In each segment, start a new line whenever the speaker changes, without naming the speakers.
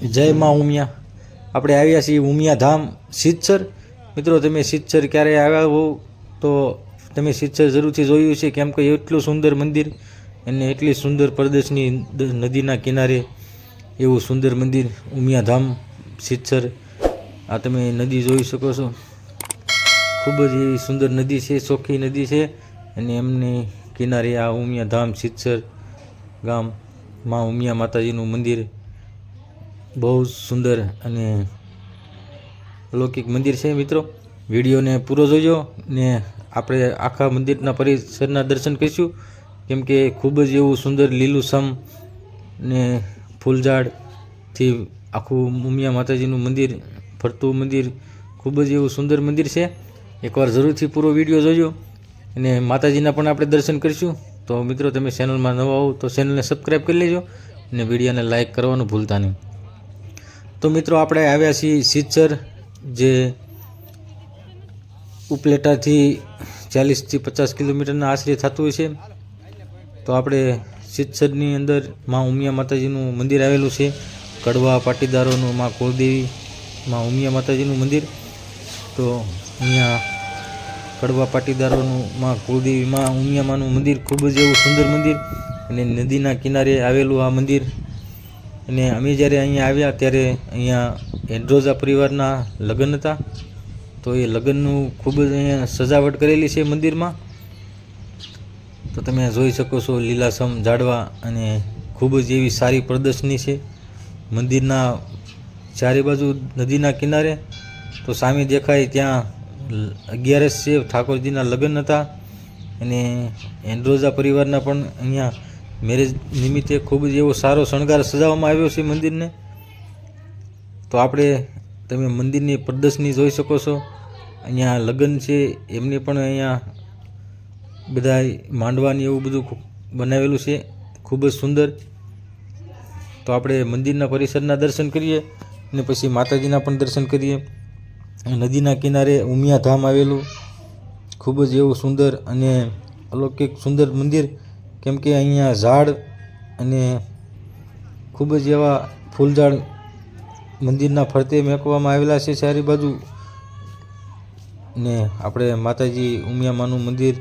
જય માં ઉમિયા. આપણે આવ્યા છીએ ઉમિયા ધામ સિદ્ધસર. મિત્રો, તમે સિદ્ધસર ક્યારે આવ્યા હો તો તમે સિદ્ધસર જરૂરથી જોયું છે, કેમ કે એટલું સુંદર મંદિર અને એટલી સુંદર પ્રદેશની નદીના કિનારે એવું સુંદર મંદિર ઉમિયા ધામ સિદ્ધસર. આ તમે નદી જોઈ શકો છો, ખૂબ જ એવી સુંદર નદી છે, ચોખ્ખી નદી છે. અને એમની કિનારે આ ઉમિયા ધામ સિદ્ધસર ગામ માં ઉમિયા માતાજીનું મંદિર બહુ સુંદર અને અલૌકિક મંદિર છે. મિત્રો, વિડીયોને પૂરો જોજો ને આપણે આખા મંદિરના પરિસરના દર્શન કરીશું, કેમ કે ખૂબ જ એવું સુંદર લીલુંછમ ને ફૂલઝાડથી આખું ઉમિયા માતાજીનું મંદિર ફરતું મંદિર ખૂબ જ એવું સુંદર મંદિર છે. એકવાર જરૂરથી પૂરો વિડીયો જોજો અને માતાજીના પણ આપણે દર્શન કરીશું. તો મિત્રો, તમે ચેનલમાં નવા હો તો ચેનલને સબસ્ક્રાઈબ કરી લેજો અને વિડીયોને લાઈક કરવાનું ભૂલતા નહીં. તો મિત્રો, આપણે આવ્યા છીએ સિદ્ધસર, જે ઉપલેટાથી 40થી 50 કિલોમીટરના આશરે થતું હોય છે. તો આપણે સિદ્ધસરની અંદર માં ઉમિયા માતાજીનું મંદિર આવેલું છે. કડવા પાટીદારોનું માં કુળદેવી માં ઉમિયા માતાજીનું મંદિર. તો અહીંયા કડવા પાટીદારોનું માં કુળદેવી માં ઉમિયા માનું મંદિર ખૂબ જ એવું સુંદર મંદિર અને નદીના કિનારે આવેલું આ મંદિર. અને અમે જ્યારે અહીંયા આવ્યા ત્યારે અહીંયા એન્ડ્રોઝા પરિવારના લગ્ન હતા. તો એ લગ્નનું ખૂબ જ અહીંયા સજાવટ કરેલી છે મંદિરમાં. તો તમે જોઈ શકો છો, લીલાછમ ઝાડવા અને ખૂબ જ એવી સારી પ્રદર્શની છે મંદિરના ચારે બાજુ નદીના કિનારે. તો સામે દેખાય ત્યાં 11 છે, ઠાકોરજીના લગ્ન હતા અને એન્ડ્રોઝા પરિવારના પણ અહીંયા મેરેજ નિમિત્તે ખૂબ જ એવો સારો શણગાર સજાવવામાં આવ્યો છે મંદિરને. તો તમે મંદિરની પ્રદર્શની જોઈ શકો છો. અહીંયા લગ્ન છે એમને પણ અહીંયા બધા માંડવાની એવું બધું બનાવેલું છે, ખૂબ જ સુંદર. તો આપણે મંદિરના પરિસરના દર્શન કરીએ અને પછી માતાજીના પણ દર્શન કરીએ. નદીના કિનારે ઉમિયા ધામ આવેલું ખૂબ જ એવું સુંદર અને અલૌકિક સુંદર મંદિર, કેમ કે અહીંયા ઝાડ અને ખૂબ જ એવા ફૂલઝાડ મંદિરના ફરતે મેકવામાં આવેલા છે ચારે બાજુ. ને આપણે માતાજી ઉમિયા માનું મંદિર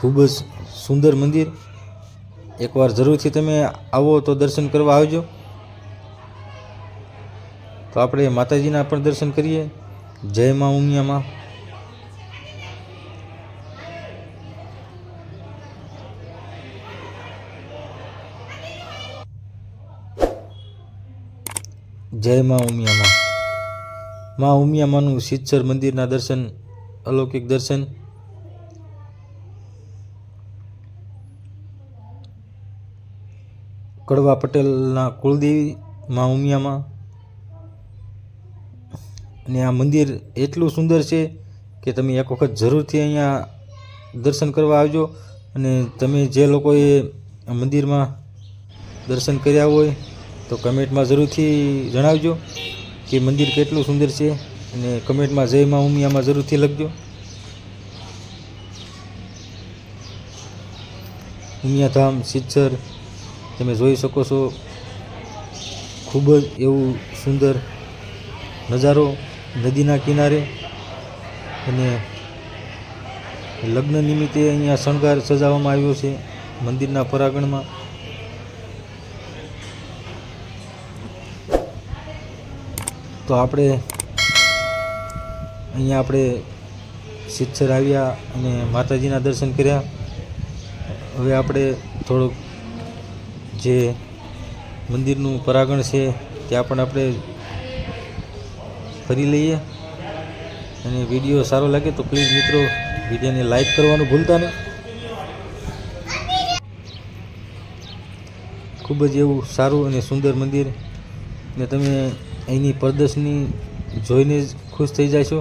ખૂબ જ સુંદર મંદિર. એકવાર જરૂરથી તમે આવો તો દર્શન કરવા આવજો. તો આપણે માતાજીના પણ દર્શન કરીએ. જય માં ઉમિયામાં. જય માં ઉમિયામાં. માં ઉમિયામાંનું સિદ્ધસર મંદિરના દર્શન, અલૌકિક દર્શન. કડવા પટેલના કુળદેવી માં ઉમિયામાં. અને આ મંદિર એટલું સુંદર છે કે તમે એક વખત જરૂરથી અહીંયા દર્શન કરવા આવજો. અને તમે જે લોકોએ મંદિરમાં દર્શન કર્યા હોય તો કમેન્ટમાં જરૂરથી જણાવજો કે મંદિર કેટલું સુંદર છે, અને કમેન્ટમાં જય માં ઉમિયામાં જરૂરથી લખજો. ઉમિયા ધામ સિદ્ધસર તમે જોઈ શકો છો, ખૂબ જ એવું સુંદર નજારો નદીના કિનારે. અને લગ્ન નિમિત્તે અહીંયા શણગાર સજાવવામાં આવ્યો છે મંદિરના પરાંગણમાં. તો અહીંયા સિદ્ધસર આવ્યા અને માતાજીના દર્શન કર્યા. હવે આપણે થોડુંક જે મંદિરનું પરાંગણ છે ત્યાં પણ આપણે ફરી લઈએ. અને વિડીયો સારો લાગે તો પ્લીઝ મિત્રો વિડીયોને લાઈક કરવાનું ભૂલતા નહીં. ખૂબ જ એવું સારું અને સુંદર મંદિર, ને તમે અહીંની પ્રદર્શની જોઈને જ ખુશ થઈ જશો.